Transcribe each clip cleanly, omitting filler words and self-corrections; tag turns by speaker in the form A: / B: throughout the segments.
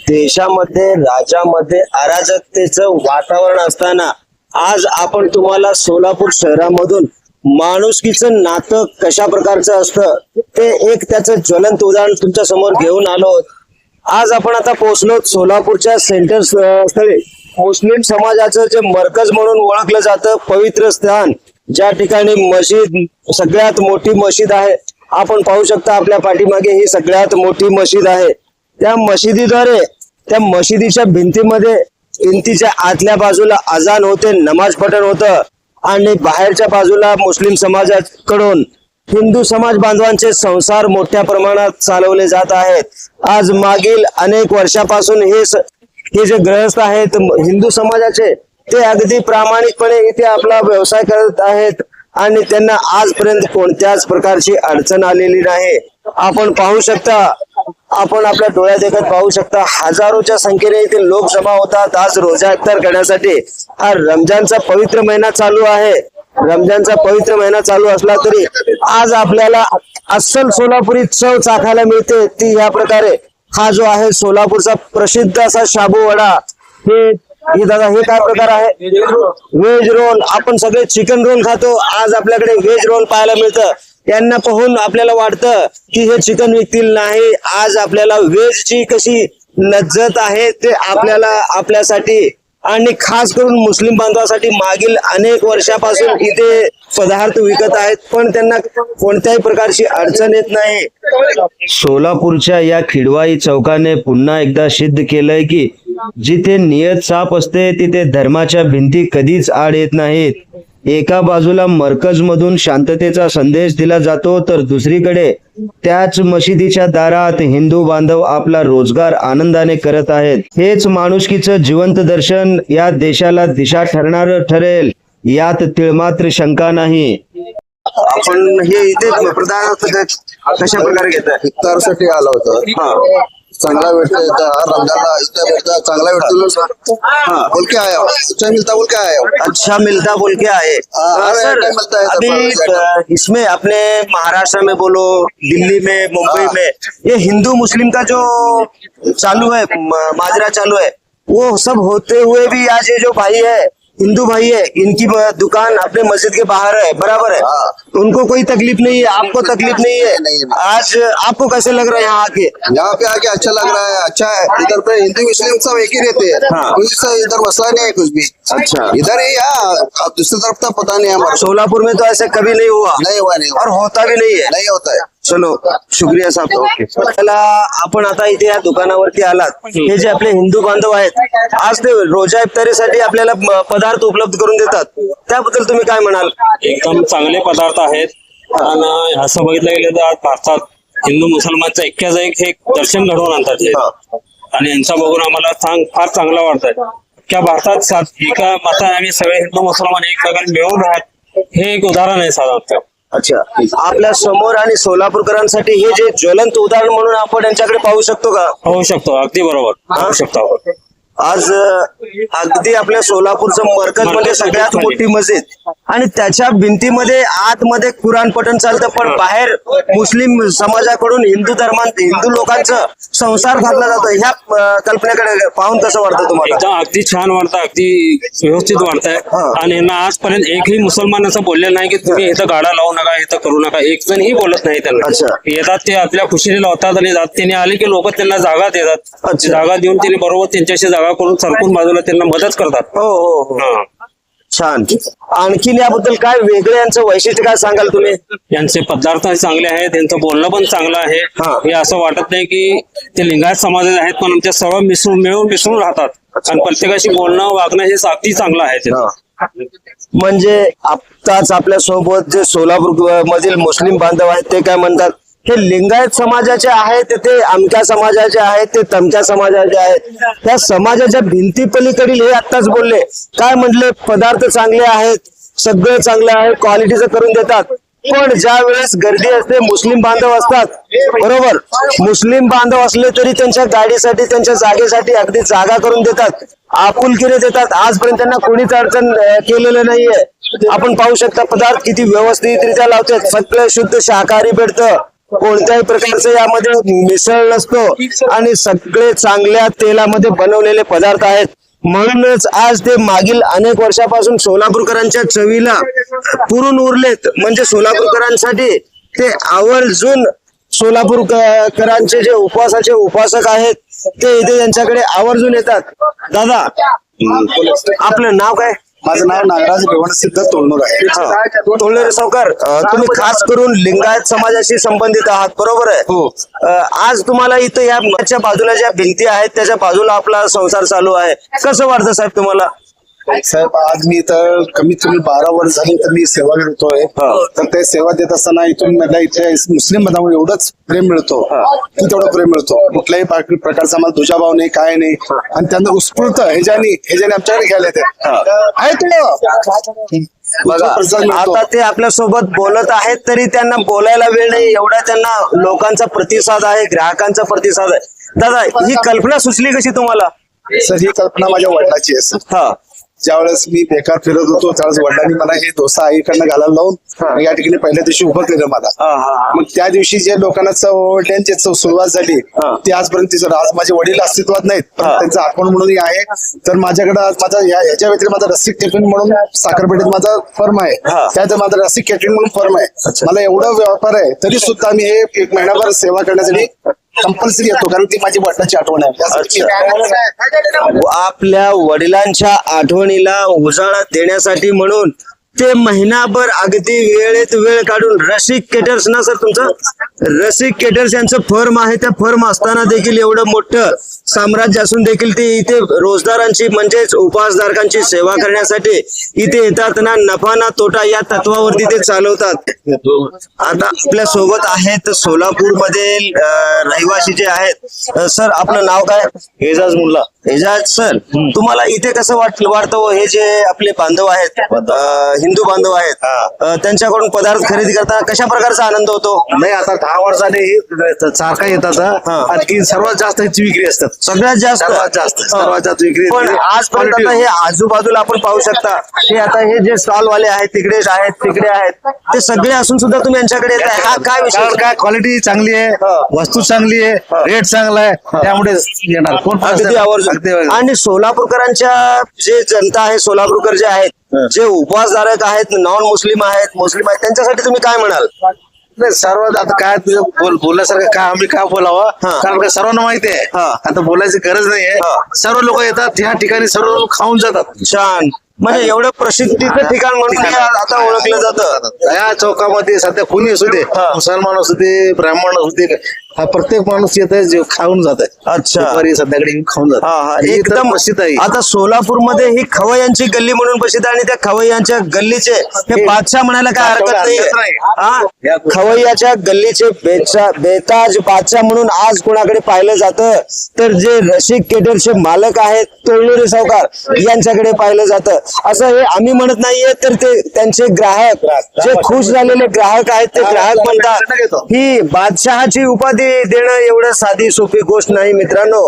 A: देशामध्ये राज्यामध्ये अराजकतेचं वातावरण असताना आज आपण तुम्हाला सोलापूर शहरामधून माणुसकीचं नातं कशा प्रकारचं असतं ते एक त्याचं ज्वलंत उदाहरण तुमच्या समोर घेऊन आलो. आज आपण आता पोहोचलो सोलापूरच्या सेंटर स्थळी मुस्लिम समाजाचं जे मरकज म्हणून ओळखलं जातं पवित्र स्थान, ज्या ठिकाणी मशीद सगळ्यात मोठी मशीद आहे. आपण पाहू शकता आपल्या पाठीमागे ही सगळ्यात मोठी मशीद आहे. त्या मशिदीद्वारे त्या मशिदीच्या भिंतीच्या आतल्या बाजूला अजान होते, नमाज पठण होतं आणि बाहेरच्या बाजूला मुस्लिम समाजाकडून हिंदू समाज बांधवांचे संसार मोठ्या प्रमाणात चालवले जात आहेत. आज मागील अनेक वर्षापासून हे जे गृहस्थ आहेत हिंदू समाजाचे ते अगदी प्रामाणिकपणे इथे आपला व्यवसाय करत आहेत आणि त्यांना आजपर्यंत कोणत्याच प्रकारची अडचण आलेली नाही. आपण पाहू शकता, आपण आपल्या डोळ्यात देखत पाहू शकता, हजारोच्या संख्येने इथे लोक जमा होतात आज रोजा इफ्तार करण्यासाठी. हा रमजानचा पवित्र महिना चालू आहे. रमजानचा पवित्र महिना चालू असला तरी आज आपल्याला अस्सल सोलापुरी चव चाखायला मिळते ती ह्या प्रकारे. हा जो आहे सोलापूरचा प्रसिद्ध असा शाबू वडा, हे दादा हे काय प्रकार आहे? Veg roll. आपण सगळे चिकन रोल खातो, आज आपल्याकडे व्हेज रोल पाहायला मिळतं. यांना पाहून आपल्याला वाटतं की हे चिकन विकतील, नाही, आज आपल्याला व्हेजची कशी लज्जत आहे ते आपल्यासाठी आणि खास करून मुस्लिम बांधवासाठी मागील अनेक वर्षापासून इथे पदार्थ विकत आहेत, पण त्यांना कोणत्याही प्रकारची अडचण येत नाही. सोलापूरच्या या खिडवाई चौकाने पुन्हा एकदा सिद्ध केलंय की जिथे नियत साफ असते तिथे धर्माच्या भिंती कधीच आड येत नाहीत. एका बाजूला मरकज मधून शांततेचा संदेश दिला जातो तर दुसरीकडे त्याच मशिदीच्या दारात हिंदू बांधव आपला रोजगार आनंदाने करत आहेत. हेच माणुसकीचं जिवंत दर्शन या देशाला दिशा ठरणार ठरेल यात तिळमात्र शंका नाही. आपण हे इथे पदार्थ कशा प्रकारे घेताय?
B: इफ्तारसाठी आलो होतो. चांगला भेटतो रमजानला इतना भेटता चांगला भेटतो. बोल के आया अच्छा मिलता बोल के आया.
A: अच्छा मिलता बोल के आए. सर अभी इसमें अपने महाराष्ट्र में बोलो, दिल्ली में, मुंबई में ये हिंदू मुस्लिम का जो चालू है माजरा चालू है वो सब होते हुए भी आज ये जो भाई है हिंदू भाई है इनकी दुकान अपने मस्जिद के बाहर है, बराबर है. उनको कोई तकलीफ नहीं है, आपको तकलीफ नहीं है. आज आपको कैसे लग रहा है यहाँ आके?
B: यहाँ पे आके अच्छा लग रहा है. अच्छा है, इधर पे हिंदू मुस्लिम सब एक ही रहते हैं. इधर मसला नहीं है कुछ भी.
A: अच्छा,
B: इधर ही अब दूसरी तरफ तो पता नहीं है हमारा.
A: सोलापुर में तो ऐसे कभी नहीं हुआ,
B: नहीं हुआ
A: और होता भी नहीं है.
B: नहीं होता है.
A: चलो शुक्रिया साहब. त्याला आपण आता इथे या दुकानावरती आलात. हे जे आपले हिंदू बांधव आहेत आज ते रोजा इफ्तारीसाठी आपल्याला पदार्थ उपलब्ध करून देतात, त्याबद्दल तुम्ही काय म्हणाल?
C: एकदम चांगले पदार्थ आहेत आणि असं बघितलं गेलं तर आज भारतात हिंदू मुसलमानचं ऐक्याचं एक दर्शन घडवून आणतात हे. आणि यांचा बघून आम्हाला फार चांगलं वाटतंय. त्या भारतात एका मतात आम्ही सगळे हिंदू मुसलमान एक प्रकारे मिळून राहत, हे एक उदाहरण आहे साधारण.
A: अच्छा, आपल्या समोर आणि सोलापूरकरांसाठी हे जे ज्वलंत उदाहरण म्हणून आपण यांच्याकडे पाहू शकतो का?
C: होऊ शकतो, अगदी बरोबर पाहू शकतो.
A: आज अगदी आपल्या सोलापूरचं मरकज म्हणजे सगळ्यात मोठी मस्जिद आणि त्याच्या भिंतीमध्ये आतमध्ये कुराण पठण चालतं, पण बाहेर मुस्लिम समाजाकडून हिंदू लोकांचं संसार घातला जातो. ह्या कल्पनेकडे पाहून कसं वाटतं तुम्हाला?
C: एकदम अगदी छान वाटतं, अगदी व्यवस्थित वाटतंय. आणि यांना आजपर्यंत एकही मुसलमान असं बोलले नाही की तुम्ही इथं गाडा लावू नका, इथं करू नका. एक जणही बोलत नाही त्यांना. येतात ते आपल्या खुशीने लावतात आणि त्यांनी आले की लोक त्यांना जागा देतात. जागा देऊन त्यांनी बरोबर त्यांच्याशी जागा करून सरकून बाजूला त्यांना मदत करतात.
A: हो, छान. आणखीन याबद्दल काय वेगळे यांचं वैशिष्ट्य काय सांगाल तुम्ही?
C: यांचे पदार्थ चांगले आहेत, त्यांचं बोलणं पण चांगलं आहे. हे असं वाटत नाही की ते लिंगायत समाजाचे आहेत, पण ते सर्व मिसळून राहतात आणि प्रत्येकाशी बोलणं वागणं हे अगदी चांगलं आहे.
A: म्हणजे आत्ताच आपल्या सोबत जे सोलापूर मधील मुस्लिम बांधव आहेत ते काय म्हणतात, हे लिंगायत समाजाचे आहेत, ते अमक्या समाजाचे आहेत, ते तमक्या समाजाचे आहेत. त्या समाजाच्या भिंती पलीकडील हे आत्ताच बोलले. काय म्हटले? पदार्थ चांगले आहेत, सगळं चांगलं आहे, क्वालिटीचं करून देतात. पण ज्या वेळेस गर्दी असते मुस्लिम बांधव असतात, बरोबर, मुस्लिम बांधव असले तरी त्यांच्या गाडीसाठी त्यांच्या जागेसाठी अगदी जागा करून देतात, आपुलकीने देतात. आजपर्यंत त्यांना कोणीच अडचण केलेलं नाहीये. आपण पाहू शकता पदार्थ किती व्यवस्थितरित्या लावतात. सगळं शुद्ध शाकाहारी भेटतं, कोणत्याही प्रकारचं यामध्ये मिसळ नसतो आणि सगळे चांगल्या तेलामध्ये बनवलेले पदार्थ आहेत. म्हणूनच आज ते मागील अनेक वर्षापासून सोलापूरकरांच्या चवीला पुरून उरलेत. म्हणजे सोलापूरकरांसाठी ते आवर्जून सोलापूरकरांचे जे उपवासाचे उपासक आहेत ते इथे त्यांच्याकडे आवर्जून येतात. दादा, आपलं नाव काय?
B: माझं नाव नागराज रेवणसिद्ध तोळनूर आहे.
A: तोळनेरे सावकार, तुम्ही खास करून लिंगायत समाजाशी संबंधित आहात, बरोबर आहे?
B: हो.
A: आज तुम्हाला इथं या मठच्या बाजूला ज्या भिंती आहेत त्याच्या बाजूला आपला संसार चालू आहे, कसं वाटतं साहेब तुम्हाला?
B: साहेब, आज मी तर कमीत कमी 12 वर्ष झाली तर मी सेवा करतोय. तर ते सेवा देत असताना इथून मला इथे मुस्लिम बंधावर एवढंच प्रेम मिळतो की तेवढं प्रेम मिळतो. कुठल्याही प्रकारचा मला दुजाभाव नाही, काय नाही. आणि त्यांना उत्स्फूर्त ह्याच्याने आमच्याकडे घ्यायला
A: बघा, आता ते आपल्या सोबत बोलत आहेत तरी त्यांना बोलायला वेळ नाही, एवढा त्यांना लोकांचा प्रतिसाद आहे, ग्राहकांचा प्रतिसाद आहे. दादा, ही कल्पना सुचली कशी तुम्हाला?
B: सर, ही कल्पना माझ्या वडिलांची आहे सर.
A: हा,
B: ज्यावेळेस मी बेकार फिरत होतो त्यावेळेस वडिलांनी मला हे डोसा आईकडनं घालायला लावून या ठिकाणी पहिल्या दिवशी उभं केलं मला. मग त्या दिवशी जे लोकांना चवड्यांची सुरुवात झाली ती आजपर्यंत तिचं आज माझे वडील अस्तित्वात नाहीत, पण त्यांचं आठवण म्हणूनही आहे. तर माझ्याकडे आज माझा ह्याच्या व्यतिरिक्त माझा रसिक कॅटरिंग म्हणून साखरपेठेत माझा फर्म आहे. त्यात माझा रसिक कॅटरिंग म्हणून फर्म आहे. मला एवढा व्यापार आहे तरी सुद्धा मी हे एक महिनाभर सेवा करण्यासाठी कंपल्सरी येतो, कारण ती माझी वडिलांची आठवण आहे.
A: आपल्या वडिलांच्या आठवणीला उजाळा देण्यासाठी म्हणून ते महिनाभर अगदी वेळेत वेळ काढून रसिक केटर्स ना सर, तुमचं रसिक केटर्स यांचं फर्म आहे. त्या फर्म असताना देखील एवढं मोठं साम्राज्य असून देखील ते इथे रोजदारांची म्हणजेच उपासधारकांची सेवा करण्यासाठी इथे येतात ना. नफा ना तोटा या तत्वावरती ते चालवतात. आता आपल्या सोबत आहेत सोलापूरमध्ये रहिवासी जे आहेत. सर, आपलं नाव काय?
D: एजाज मुल्ला.
A: एजाज सर, तुम्हाला इथे कसं वाटतं? हे जे आपले बांधव आहेत, हिंदू बांधव आहेत, त्यांच्याकडून पदार्थ खरेदी करताना कशा प्रकारचा आनंद होतो?
D: नाही, आता 10 वर्षाने सारखा येतात. आणखी सर्वात जास्त ह्याची विक्री असतात.
A: सगळ्यात जास्त
D: सर्वात जास्त विक्री.
A: पण आजपर्यंत आता हे आजूबाजूला आपण पाहू शकता, हे आता हे जे स्टॉल वाले आहेत तिकडे आहेत, तिकडे आहेत, ते सगळे असून सुद्धा तुम्ही यांच्याकडे येत आहे. हा काय विषय?
D: काय क्वालिटी चांगली आहे, वस्तू चांगली आहे, रेट चांगला आहे, त्यामुळे येणार कोण.
A: अगदी आवर्जून. आणि सोलापूरकरांच्या जे जनता आहे, सोलापूरकर जे आहेत, जे उपवासधारक आहेत, नॉन मुस्लिम आहेत, मुस्लिम आहेत, त्यांच्यासाठी तुम्ही काय म्हणाल?
D: नाही, सर्व आता काय तुझं बोलण्यासारखं काय आम्ही काय बोलावं, कारण का सर्वांना माहिती आहे. आता बोलायची गरज नाहीये. सर्व लोक येतात ह्या ठिकाणी, सर्व लोक खाऊन जातात.
A: छान. म्हणजे एवढं प्रसिद्धीचं ठिकाण म्हणून हे आता ओळखलं जातं.
D: या चौकामध्ये सध्या कोणी असू दे, मुसलमान असू दे, ब्राह्मण असू दे, हा प्रत्येक माणूस येत आहे, जे खाऊन जात आहे.
A: अच्छा.
D: संध्याकाळी खाऊन जात.
A: एकदम
D: प्रसिद्ध आहे.
A: आता सोलापूरमध्ये ही खवय्यांची गल्ली म्हणून प्रसिद्ध आहे आणि त्या खवय्यांच्या गल्लीचे हे बादशाह म्हणायला काय हरकत नाही. खवय्याच्या गल्लीचे बेताज बादशाह म्हणून आज कोणाकडे पाहिलं जातं तर जे रसिक केटरचे मालक आहेत तोळनेरे सावकार यांच्याकडे पाहिलं जातं. असं हे आम्ही म्हणत नाहीये, तर ते त्यांचे ग्राहक जे खुश झालेले ग्राहक आहेत ते ग्राहक म्हणतात. ही बादशहाची उपाधी देणं एवढं साधी सोपी गोष्ट नाही मित्रांनो.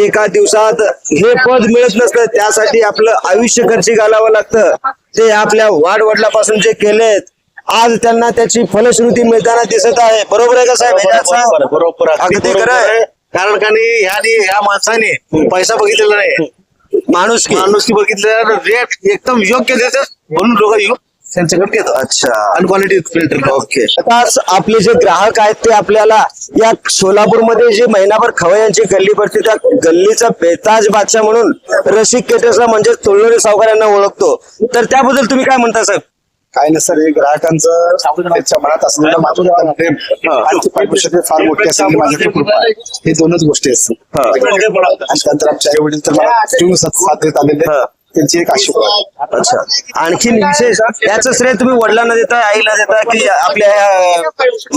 A: एका दिवसात हे पद मिळत नसतं, त्यासाठी आपलं आयुष्य खर्ची घालावं लागतं. ते आपल्या वाडवडिलापासून जे केलेत आज त्यांना त्याची फलश्रुती मिळताना दिसत आहे. बरोबर आहे का साहेब?
D: बरोबर.
A: अगदी खरं आहे.
D: कारण का नाही, ह्या माणसाने पैसा बघितलेला नाही, माणुसकी बघितलं, रेट एकदम योग्य देतात म्हणून लोक त्यांच्याकडे घेतात.
A: अच्छा.
D: आणि क्वालिटी फिल्टर.
A: ओके. आता आपले जे ग्राहक आहेत ते आपल्याला या सोलापूरमध्ये जे महिनाभर खवय्यांची गल्ली पडते त्या गल्लीचा बेताज बादशाह म्हणून रसिक केटर्सला म्हणजे तोळनेरे सावकारांना ओळखतो. तर त्याबद्दल तुम्ही काय म्हणता साहेब?
B: काय नाही सर, हे ग्राहकांचं त्यांच्या मनात असलेलं माझं प्रेम आणि पाठपुष्टी फार मोठी असलेली माझ्याकडे कृपा आहे. हे दोनच गोष्टी असतात. आणि त्यानंतर आमच्या आई वडील तर मला जीवन साथ देत आलेले, त्यांची एक आशीर्वाद.
A: अच्छा. आणखीन विशेष याचं श्रेय तुम्ही वडिलांना देताय, आईला देताय की आपल्या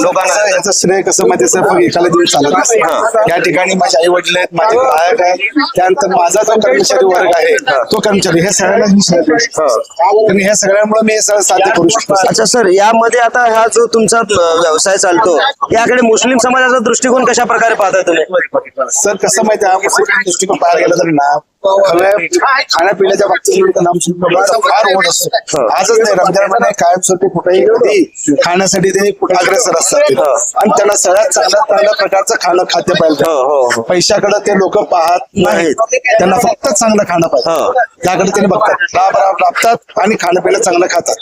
A: लोकांना?
B: याचं श्रेय कसं माहिती सर, मग एकाला दिवस चालत नसतं. या ठिकाणी माझे आई वडील आहेत, माझे ग्राहक आहेत, त्यानंतर माझा जो कर्मचारी वर्ग आहे तो कर्मचारी, हे सगळ्यांना मी श्रेय देऊ शकतो. आणि ह्या सगळ्यामुळे मी हे सगळं साध्य करू शकतो.
A: अच्छा सर, यामध्ये आता हा जो तुमचा व्यवसाय चालतो याकडे मुस्लिम समाजाचा दृष्टिकोन कशा प्रकारे पाहता तुम्ही?
B: सर कसं माहिती आहे, मुस्लिम दृष्टिकोन पाहायला गेलं तरी ना खाण्यापिण्याच्या बाबतीत नामशेष फार ओढ असतो. आजच नाही, रमजान महिन्यात कायमस्वरूपी कुठेही कधी खाण्यासाठी ते अग्रेसर असतात आणि त्यांना सगळ्यात चांगल्या प्रकारचं खाद्य पाहिजे. पैशाकडे ते लोक पाहत नाहीत, त्यांना फक्त चांगलं खाणं पाहिजे त्याकडे त्यांनी बघतात, राबतात आणि खाणं पिणं चांगलं खातात.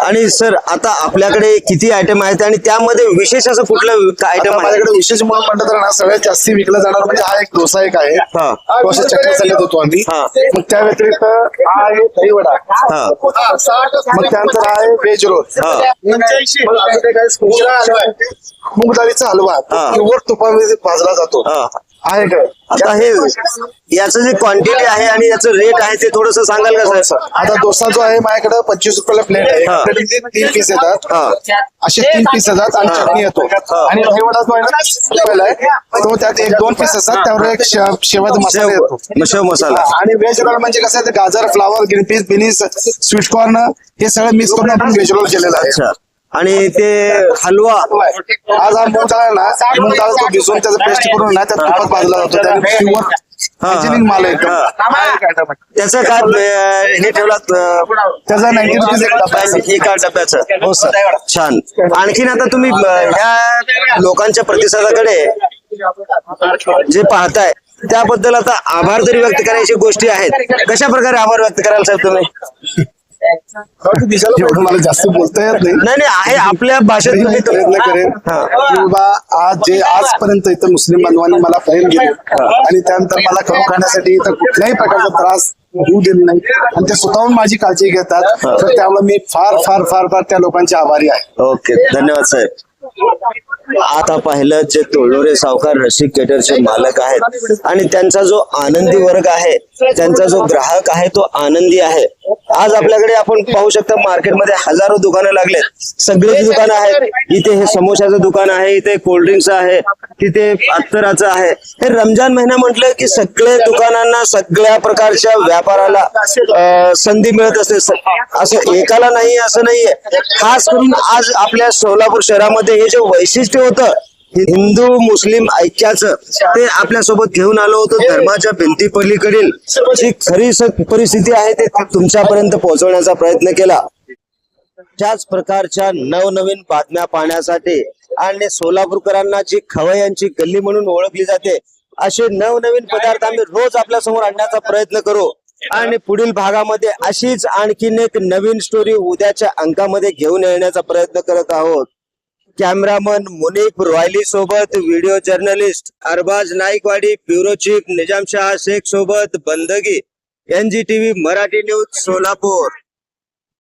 A: आणि सर आता आपल्याकडे किती आयटम आहेत आणि त्यामध्ये विशेष असं कुठलं आयटम आहे?
B: माझ्याकडे विशेष म्हणून म्हणलं तर ना सगळ्यात जास्ती विकला जाणार म्हणजे हा एक डोसा एक आहे. डोसा चटणी सांगत होतो आम्ही. मग त्या व्यतिरिक्त हा आहे दही वडा. मग त्यानंतर हा आहे व्हेज रोल. मग आपल्याकडे काय स्पेशल आहे मूग डाळीचा हलवा प्युअर तुपामध्ये भाजला जातो आहे काय.
A: आता हे याचं जे क्वांटिटी आहे आणि याचं रेट आहे ते थोडस सांगाल का सर?
B: आता डोसा जो आहे माझ्याकडे 25 रुपयाला प्लेट आहे. प्लेटमध्ये 3 पीस येतात, असे 3 पीस येतात आणि चटणी येतो. आणि दही वडा जो आहे ना 30 रुपयाला आहे, तो त्यात 1-2 पीस असतात, त्यावर एक शेवाचा मसाला येतो,
A: शेव मसाला.
B: आणि व्हेज रोल म्हणजे कसं आहे, गाजर, flower, green peas, beans, sweet corn हे सगळं मिक्स करून आपण व्हेज रोल केलेला आहे.
A: अच्छा. आणि ते हलवा
B: आज हा मूग डाळ आहे ना, मूग डाळ तो भिजवून त्याचा पेस्ट करून ना त्यात तुपात भाजला जातो, त्याने प्युअर हायजेनिक माल आहे.
A: त्याचं काय हे ठेवलात?
B: त्याचा 90 रुपीज एक डबा आहे.
A: एका डब्याचं.
B: हो सर.
A: छान. आणखीन आता तुम्ही ह्या लोकांच्या प्रतिसादाकडे जे पाहताय त्याबद्दल आता आभार तरी व्यक्त करायची गोष्टी आहेत. कशा प्रकारे आभार व्यक्त कराल साहेब तुम्ही?
B: एवढं मला जास्त बोलता येत नाही.
A: नाही आहे आपल्या भाषेत तुम्ही
B: प्रयत्न करेन की बाबा आजपर्यंत इथं मुस्लिम बांधवांनी मला प्रेम केले आणि त्यानंतर मला करून खाण्यासाठी इथं कुठल्याही प्रकारचा त्रास होऊ दिले नाही आणि ते स्वतःहून माझी काळजी घेतात. तर त्यामुळे मी फार फार फार फार त्या लोकांचे आभारी आहे.
A: ओके, धन्यवाद साहेब. आता पाहिलं जे तोळोरे सावकार रसिक केटरचे मालक आहेत आणि त्यांचा जो आनंदी वर्ग आहे, त्यांचा जो ग्राहक आहे तो आनंदी आहे. आज आपल्याकडे आपण पाहू शकता मार्केटमध्ये हजारो दुकानं लागलेत, सगळीच दुकानं आहेत. इथे हे समोशाचं दुकान आहे, इथे कोल्ड्रिंक्स आहे, तिथे अत्तराचं आहे. हे रमजान महिना म्हटलं की सगळ्या दुकानांना सगळ्या प्रकारच्या व्यापाराला संधी मिळत असते. असं एकाला नाही असं नाहीये. खास करून आज आपल्या सोलापूर शहरामध्ये हे जे वैशिष्ट्य होतं हिंदू मुस्लिम ऐक्याचं, ते आपल्यासोबत घेऊन आलो होतो. धर्माच्या भिंती पलीकडील जी खरी परिस्थिती आहे ते तुमच्यापर्यंत पोहोचवण्याचा प्रयत्न केला. त्याच प्रकारच्या नवनवीन बातम्या पाहण्यासाठी आणि सोलापूरकरांना जी खवय्यांची गल्ली म्हणून ओळखली जाते असे नवनवीन पदार्थ आम्ही रोज आपल्या समोर आणण्याचा प्रयत्न करू. आणि पुढील भागामध्ये अशीच आणखीन एक नवीन स्टोरी उद्याच्या अंकामध्ये घेऊन येण्याचा प्रयत्न करत आहोत. कॅमेरामन मुनीफ रॉयली सोबत, video journalist Arbaz Naikwadi, bureau chief Nizamshah Shaikh सोबत बंदगी, NGTV मराठी न्यूज सोलापूर.